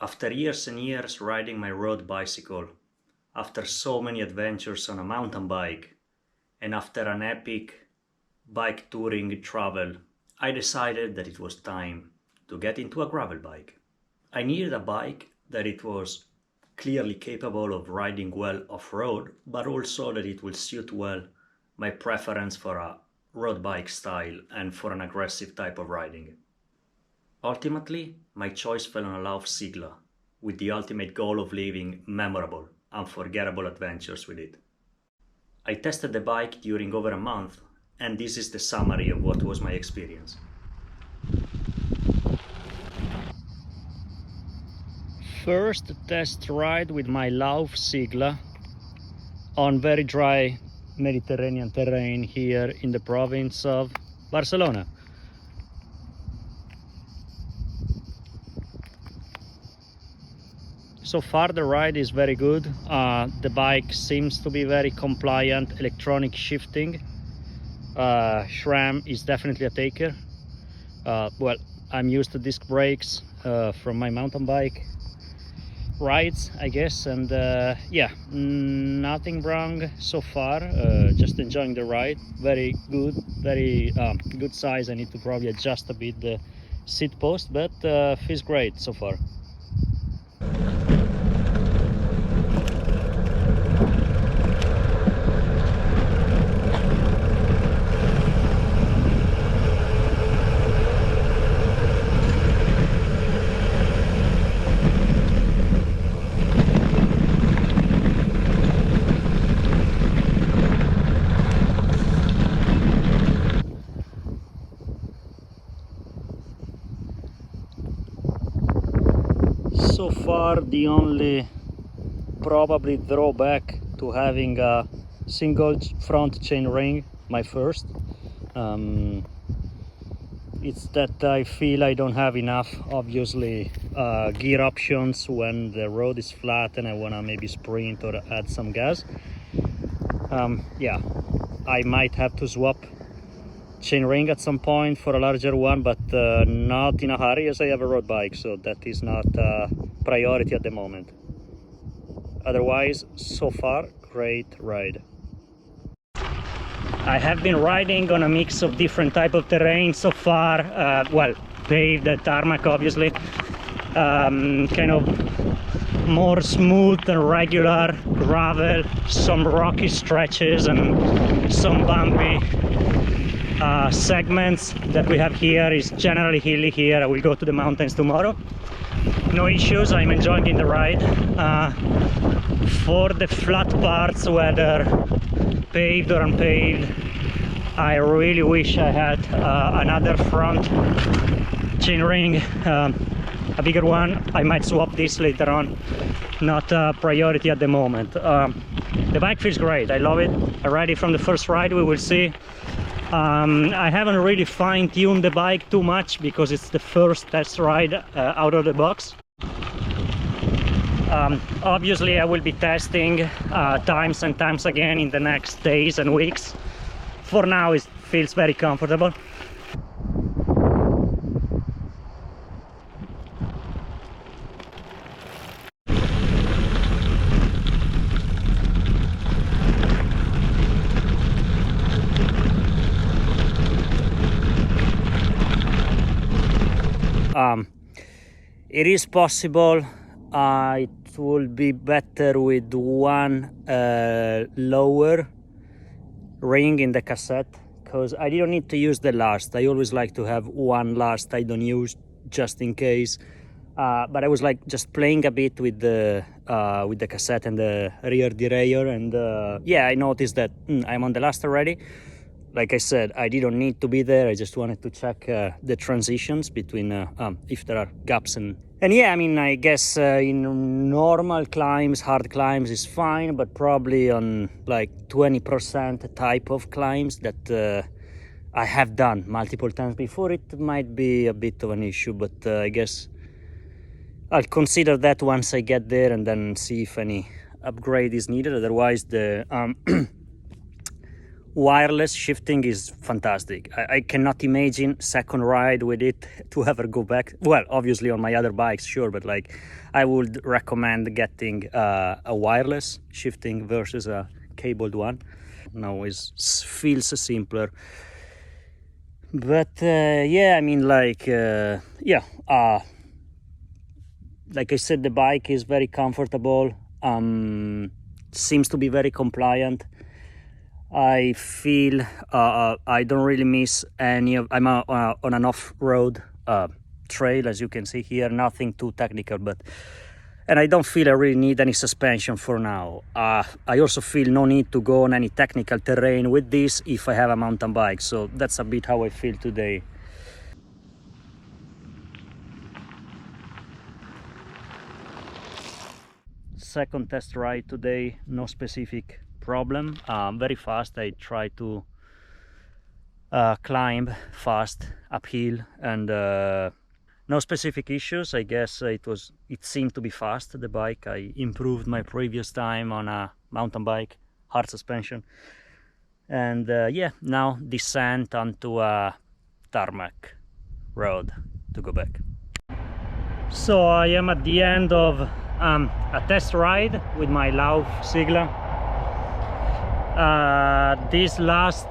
After years and years riding my road bicycle, after so many adventures on a mountain bike, and after an epic bike touring travel, I decided that it was time to get into a gravel bike. I needed a bike that it was clearly capable of riding well off-road, but also that it will suit well my preference for a road bike style and for an aggressive type of riding. Ultimately, my choice fell on a Lauf Seigla, with the ultimate goal of living memorable, unforgettable adventures with it. I tested the bike during over a month, and this is the summary of what was my experience. First test ride with my Lauf Seigla on very dry Mediterranean terrain here in the province of Barcelona. So far the ride is very good. The bike seems to be very compliant, electronic shifting. SRAM is definitely a taker. Well, I'm used to disc brakes from my mountain bike rides, I guess, and yeah, nothing wrong so far. Just enjoying the ride. Very good, very good size. I need to probably adjust a bit the seat post, but feels great so far. So far the only probably drawback to having a single front chain ring, my first, it's that I feel I don't have enough, obviously, gear options when the road is flat and I want to maybe sprint or add some gas. Yeah, I might have to swap chain ring at some point for a larger one, but not in a hurry as I have a road bike, so that is not a priority at the moment. Otherwise, so far, great ride. I have been riding on a mix of different type of terrain so far. Well, paved, tarmac obviously, kind of more smooth and regular gravel, some rocky stretches and some bumpy segments that we have here. Is generally hilly here. I will go to the mountains tomorrow. No issues, I'm enjoying the ride. For the flat parts, whether paved or unpaved, I really wish I had another front chain ring, a bigger one. I might swap this later on, not a priority at the moment. The bike feels great, I love it. I ride it from the first ride, we will see. I haven't really fine-tuned the bike too much because it's the first test ride out of the box. Obviously I will be testing times and times again in the next days and weeks. For now it feels very comfortable. It is possible it will be better with one lower ring in the cassette, because I didn't need to use the last. I always like to have one last I don't use just in case. But I was like just playing a bit with the cassette and the rear derailleur, and yeah, I noticed that I'm on the last already. Like I said, I didn't need to be there. I just wanted to check the transitions between if there are gaps and yeah, I mean, I guess in normal climbs, hard climbs is fine, but probably on like 20% type of climbs that I have done multiple times before, it might be a bit of an issue, but I guess I'll consider that once I get there and then see if any upgrade is needed. Otherwise, the wireless shifting is fantastic. I cannot imagine second ride with it to ever go back. Well, obviously on my other bikes, sure, but like I would recommend getting a wireless shifting versus a cabled one. Now it feels simpler. But yeah, I mean, like like I said, the bike is very comfortable. Seems to be very compliant. I feel I don't really miss any of. I'm on an off-road trail, as you can see here. Nothing too technical, and I don't feel I really need any suspension for now. I also feel no need to go on any technical terrain with this if I have a mountain bike. So that's a bit how I feel today. Second test ride today, no specific problem. Very fast. I try to climb fast uphill, and no specific issues. I guess it seemed to be fast, the bike. I improved my previous time on a mountain bike, hard suspension, and yeah, now descent onto a tarmac road to go back. So I am at the end of a test ride with my Lauf Seigla. This last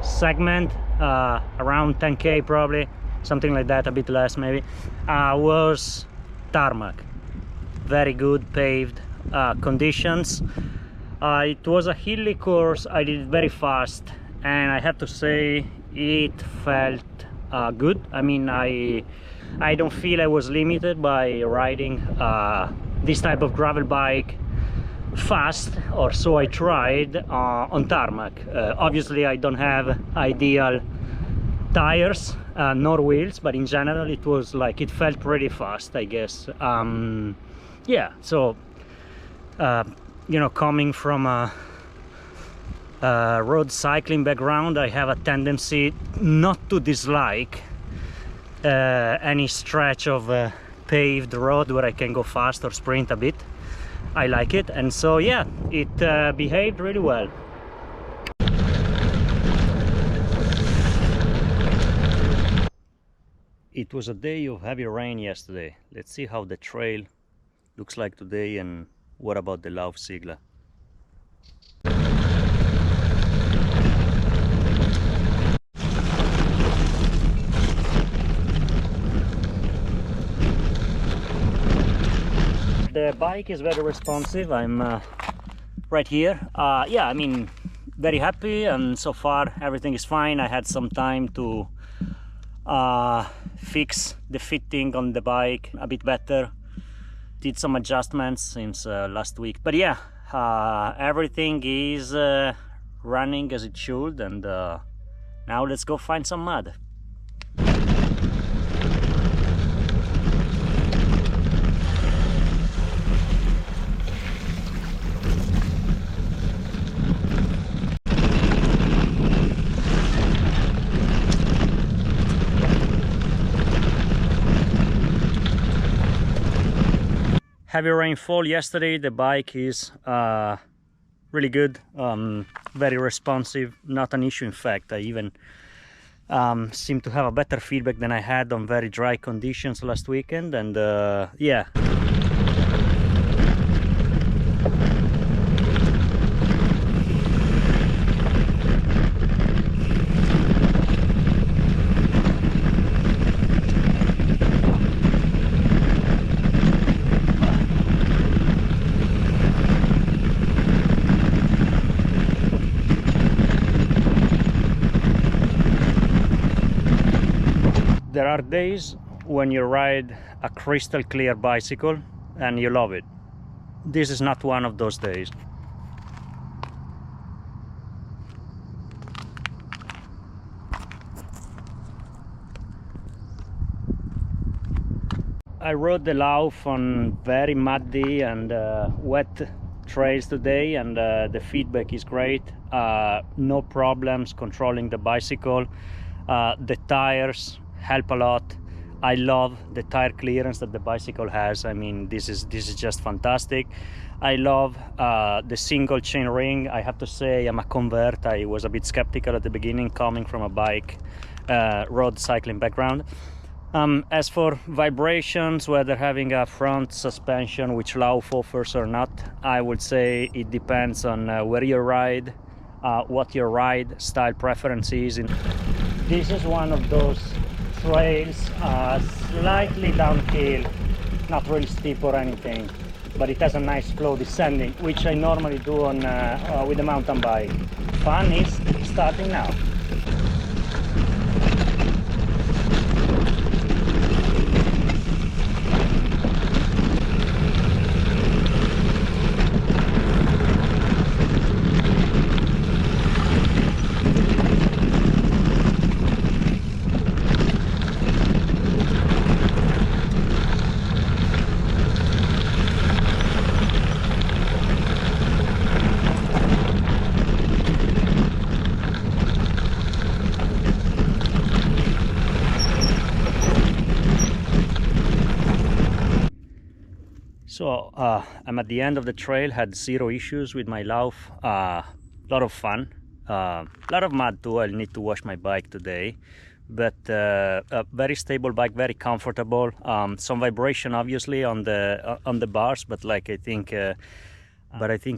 segment, around 10k probably, something like that, a bit less maybe, was tarmac. Very good paved conditions. It was a hilly course. I did it very fast, and I have to say it felt good. I mean, I don't feel I was limited by riding this type of gravel bike fast, or so I tried on tarmac. Obviously I don't have ideal tires nor wheels, but in general it was like, it felt pretty fast, I guess. Yeah, so you know, coming from a road cycling background, I have a tendency not to dislike any stretch of paved road where I can go fast or sprint a bit. I like it, and so yeah, it behaved really well. It was a day of heavy rain yesterday. Let's see how the trail looks like today, and what about the Lauf Seigla. The bike is very responsive. I'm right here. Yeah, I mean, very happy, and so far everything is fine. I had some time to fix the fitting on the bike a bit better. Did some adjustments since last week, but yeah, everything is running as it should, and now let's go find some mud. Heavy rainfall yesterday. The bike is really good, very responsive, not an issue. In fact, I even seem to have a better feedback than I had on very dry conditions last weekend, and yeah. There are days when you ride a crystal clear bicycle and you love it. This is not one of those days. I rode the Lauf on very muddy and wet trails today, and the feedback is great. No problems controlling the bicycle. The tires help a lot. I love the tire clearance that the bicycle has. I mean, this is just fantastic. I love the single chain ring. I have to say, I'm a convert. I was a bit skeptical at the beginning, coming from a bike road cycling background. As for vibrations, whether having a front suspension, which Lauf offers or not, I would say it depends on where you ride, what your ride style preference is. This is one of those trails, slightly downhill, not really steep or anything, but it has a nice flow descending, which I normally do on with a mountain bike. Fun is starting now. So I'm at the end of the trail, had zero issues with my Lauf, a lot of fun, a lot of mud too. I'll need to wash my bike today, but a very stable bike, very comfortable. Some vibration obviously on the bars, but like I think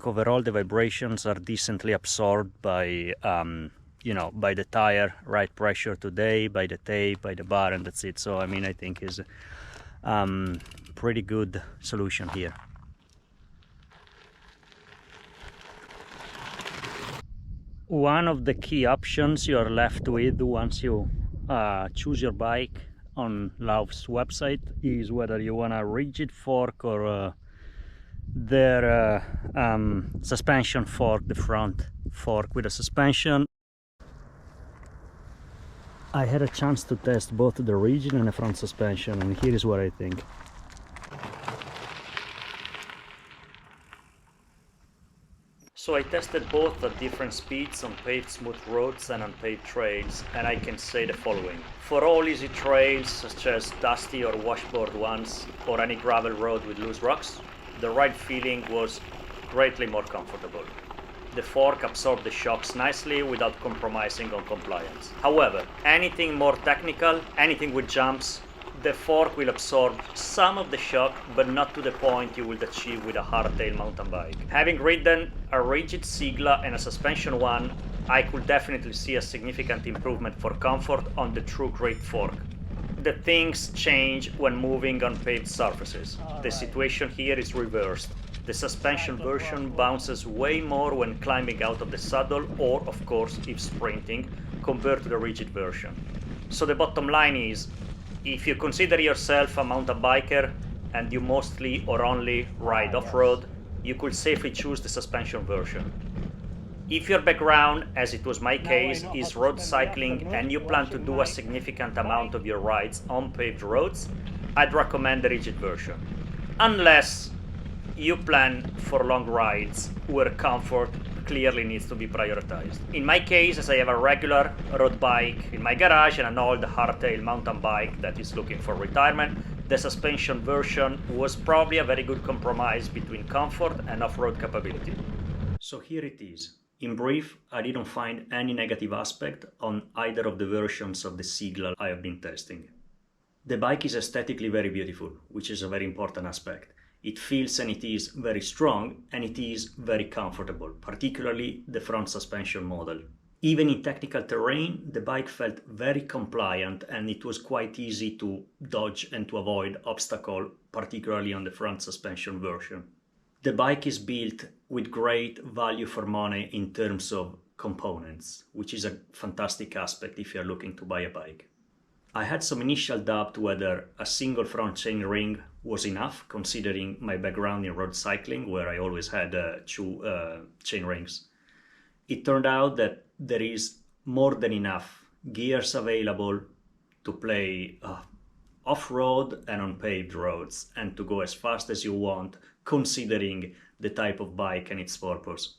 overall the vibrations are decently absorbed by by the tire, right pressure today, by the tape, by the bar, and that's it. So I mean, I think is pretty good solution here. One of the key options you are left with once you choose your bike on Lauf's website is whether you want a rigid fork or their suspension fork, the front fork with a suspension. I had a chance to test both the rigid and the front suspension, and here is what I think. So I tested both at different speeds on paved smooth roads and on paved trails, and I can say the following. For all easy trails, such as dusty or washboard ones, or any gravel road with loose rocks, the ride feeling was greatly more comfortable. The fork absorbed the shocks nicely without compromising on compliance. However, anything more technical, anything with jumps, the fork will absorb some of the shock, but not to the point you would achieve with a hardtail mountain bike. Having ridden a rigid Seigla and a suspension one, I could definitely see a significant improvement for comfort on the true great fork. The things change when moving on paved surfaces. The situation here is reversed. The suspension version bounces way more when climbing out of the saddle or, of course, if sprinting, compared to the rigid version. So the bottom line is, if you consider yourself a mountain biker and you mostly or only ride off-road, you could safely choose the suspension version. If your background, as it was my case, is road cycling and you plan to do a significant amount of your rides on paved roads, I'd recommend the rigid version. Unless you plan for long rides where comfort clearly needs to be prioritized. In my case, as I have a regular road bike in my garage and an old hardtail mountain bike that is looking for retirement, the suspension version was probably a very good compromise between comfort and off-road capability. So here it is. In brief, I didn't find any negative aspect on either of the versions of the Seigla I have been testing. The bike is aesthetically very beautiful, which is a very important aspect. It feels and it is very strong, and it is very comfortable, particularly the front suspension model. Even in technical terrain, the bike felt very compliant and it was quite easy to dodge and to avoid obstacles, particularly on the front suspension version. The bike is built with great value for money in terms of components, which is a fantastic aspect if you're looking to buy a bike. I had some initial doubt whether a single front chain ring was enough, considering my background in road cycling, where I always had two chain rings. It turned out that there is more than enough gears available to play off-road and on paved roads, and to go as fast as you want, considering the type of bike and its purpose.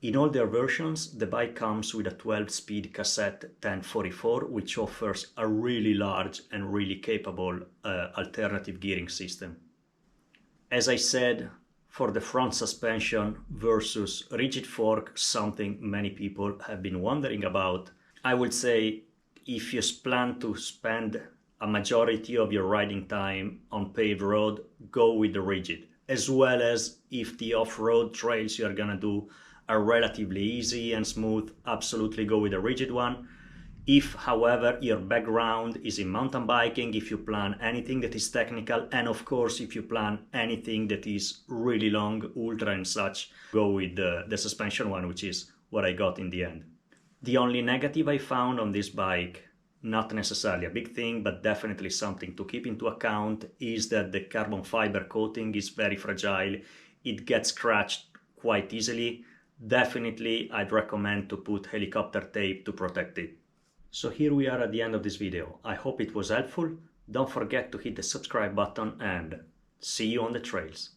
In all their versions, the bike comes with a 12-speed cassette 1044, which offers a really large and really capable alternative gearing system. As I said, for the front suspension versus rigid fork, something many people have been wondering about, I would say if you plan to spend a majority of your riding time on paved road, go with the rigid, as well as if the off-road trails you are gonna do are relatively easy and smooth, absolutely go with a rigid one. If, however, your background is in mountain biking, if you plan anything that is technical, and of course if you plan anything that is really long, ultra and such, go with the suspension one, which is what I got in the end. The only negative I found on this bike, not necessarily a big thing, but definitely something to keep into account, is that the carbon fiber coating is very fragile. It gets scratched quite easily. Definitely I'd recommend to put helicopter tape to protect it. So here we are at the end of this video. I hope it was helpful. Don't forget to hit the subscribe button and see you on the trails.